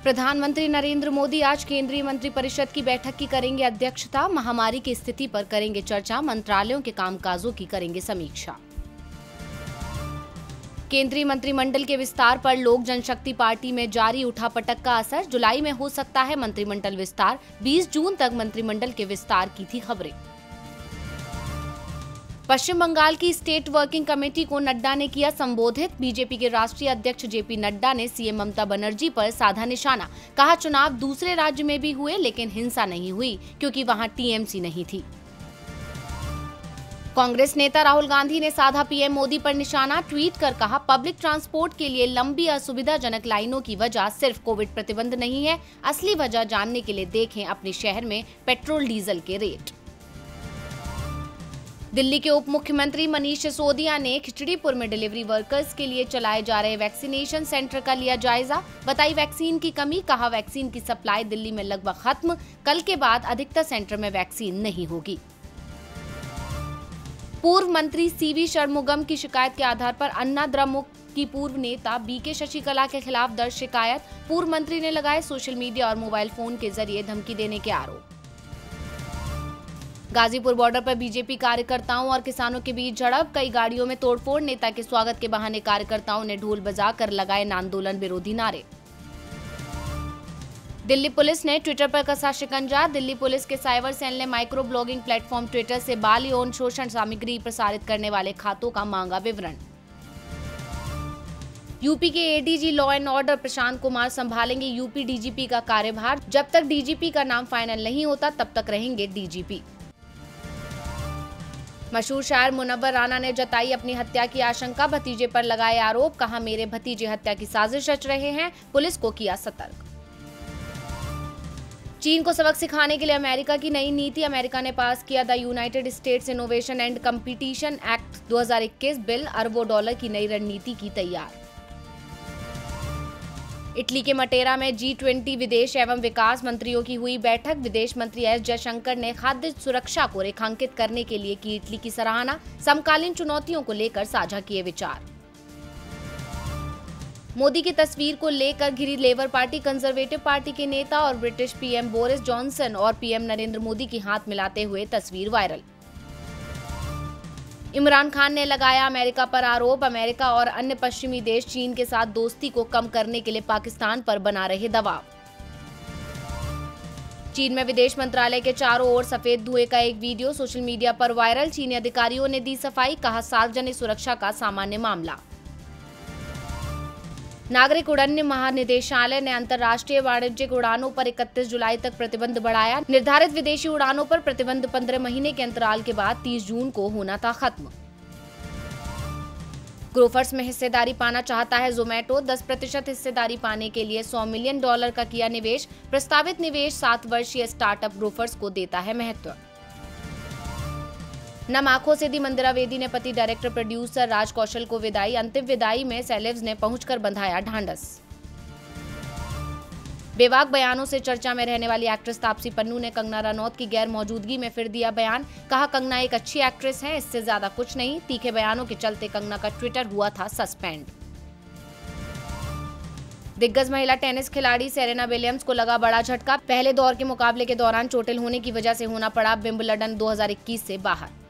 प्रधानमंत्री नरेंद्र मोदी आज केंद्रीय मंत्रिपरिषद की बैठक की करेंगे अध्यक्षता। महामारी की स्थिति पर करेंगे चर्चा, मंत्रालयों के कामकाजों की करेंगे समीक्षा। केंद्रीय मंत्रिमंडल के विस्तार पर लोक जनशक्ति पार्टी में जारी उठापटक का असर। जुलाई में हो सकता है मंत्रिमंडल विस्तार। 20 जून तक मंत्रिमंडल के विस्तार की थी खबरें। पश्चिम बंगाल की स्टेट वर्किंग कमेटी को नड्डा ने किया संबोधित। बीजेपी के राष्ट्रीय अध्यक्ष जेपी नड्डा ने सीएम ममता बनर्जी पर साधा निशाना। कहा, चुनाव दूसरे राज्य में भी हुए लेकिन हिंसा नहीं हुई क्योंकि वहां टीएमसी नहीं थी। कांग्रेस नेता राहुल गांधी ने साधा पीएम मोदी पर निशाना। ट्वीट कर कहा, पब्लिक ट्रांसपोर्ट के लिए लंबी असुविधाजनक लाइनों की वजह सिर्फ कोविड प्रतिबंध नहीं है। असली वजह जानने के लिए देखें अपने शहर में पेट्रोल डीजल के रेट। दिल्ली के उप मुख्यमंत्री मनीष सिसोदिया ने खिचड़ीपुर में डिलीवरी वर्कर्स के लिए चलाए जा रहे वैक्सीनेशन सेंटर का लिया जायजा। बताई वैक्सीन की कमी। कहा, वैक्सीन की सप्लाई दिल्ली में लगभग खत्म। कल के बाद अधिकतर सेंटर में वैक्सीन नहीं होगी। पूर्व मंत्री सीवी षणमुगम की शिकायत के आधार पर अन्ना द्रमुक की पूर्व नेता बीके शशिकला के खिलाफ दर्ज शिकायत। पूर्व मंत्री ने लगाए सोशल मीडिया और मोबाइल फोन के जरिए धमकी देने के आरोप। गाजीपुर बॉर्डर पर बीजेपी कार्यकर्ताओं और किसानों के बीच झड़प। कई गाड़ियों में तोड़फोड़। नेता के स्वागत के बहाने कार्यकर्ताओं ने ढोल बजाकर लगाए आंदोलन विरोधी नारे। दिल्ली पुलिस ने ट्विटर पर कसा शिकंजा। दिल्ली पुलिस के साइबर सेल ने माइक्रो ब्लॉगिंग प्लेटफॉर्म ट्विटर से बाल यौन शोषण सामग्री प्रसारित करने वाले खातों का मांगा विवरण। यूपी के ADG law and order Prashant Kumar संभालेंगे यूपी डीजीपी का कार्यभार। जब तक डीजीपी का नाम फाइनल नहीं होता तब तक रहेंगे डीजीपी। मशहूर शायर मुनव्वर राना ने जताई अपनी हत्या की आशंका। भतीजे पर लगाए आरोप। कहा, मेरे भतीजे हत्या की साजिश रच रहे हैं। पुलिस को किया सतर्क। चीन को सबक सिखाने के लिए अमेरिका की नई नीति। अमेरिका ने पास किया the United states innovation and competition act 2021 bill. अरबों डॉलर की नई रणनीति की तैयार। इटली के मटेरा में G20 विदेश एवं विकास मंत्रियों की हुई बैठक। विदेश मंत्री एस जयशंकर ने खाद्य सुरक्षा को रेखांकित करने के लिए की इटली की सराहना। समकालीन चुनौतियों को लेकर साझा किए विचार। मोदी की तस्वीर को लेकर घिरी लेबर पार्टी। कंजर्वेटिव पार्टी के नेता और ब्रिटिश पीएम बोरिस जॉनसन और पीएम नरेंद्र मोदी की हाथ मिलाते हुए तस्वीर वायरल। इमरान खान ने लगाया अमेरिका पर आरोप। अमेरिका और अन्य पश्चिमी देश चीन के साथ दोस्ती को कम करने के लिए पाकिस्तान पर बना रहे दबाव। चीन में विदेश मंत्रालय के चारों ओर सफेद धुएं का एक वीडियो सोशल मीडिया पर वायरल। चीनी अधिकारियों ने दी सफाई। कहा, सार्वजनिक सुरक्षा का सामान्य मामला। नागरिक उड्डयन महानिदेशालय ने अंतर्राष्ट्रीय वाणिज्यिक उड़ानों पर 31 जुलाई तक प्रतिबंध बढ़ाया। निर्धारित विदेशी उड़ानों पर प्रतिबंध 15 महीने के अंतराल के बाद 30 जून को होना था खत्म। ग्रोफर्स में हिस्सेदारी पाना चाहता है जोमेटो। 10% हिस्सेदारी पाने के लिए $100 मिलियन का किया निवेश। प्रस्तावित निवेश 7 वर्षीय स्टार्टअप ग्रोफर्स को देता है महत्व। नम आंखों से दी मंदिरा बेदी ने पति डायरेक्टर प्रोड्यूसर राज कौशल को विदाई। अंतिम विदाई में सेलेब्स ने पहुंचकर बंधाया ढांढस। बेबाक बयानों से चर्चा में रहने वाली एक्ट्रेस तापसी पन्नू ने कंगना रनौत की गैर मौजूदगी में फिर दिया बयान। कहा, कंगना एक अच्छी एक्ट्रेस है, इससे ज्यादा कुछ नहीं। तीखे बयानों के चलते कंगना का ट्विटर हुआ था सस्पेंड। दिग्गज महिला टेनिस खिलाड़ी सेरेना विलियम्स को लगा बड़ा झटका। पहले दौर के मुकाबले के दौरान चोटिल होने की वजह से होना पड़ा विंबलडन 2021 से बाहर।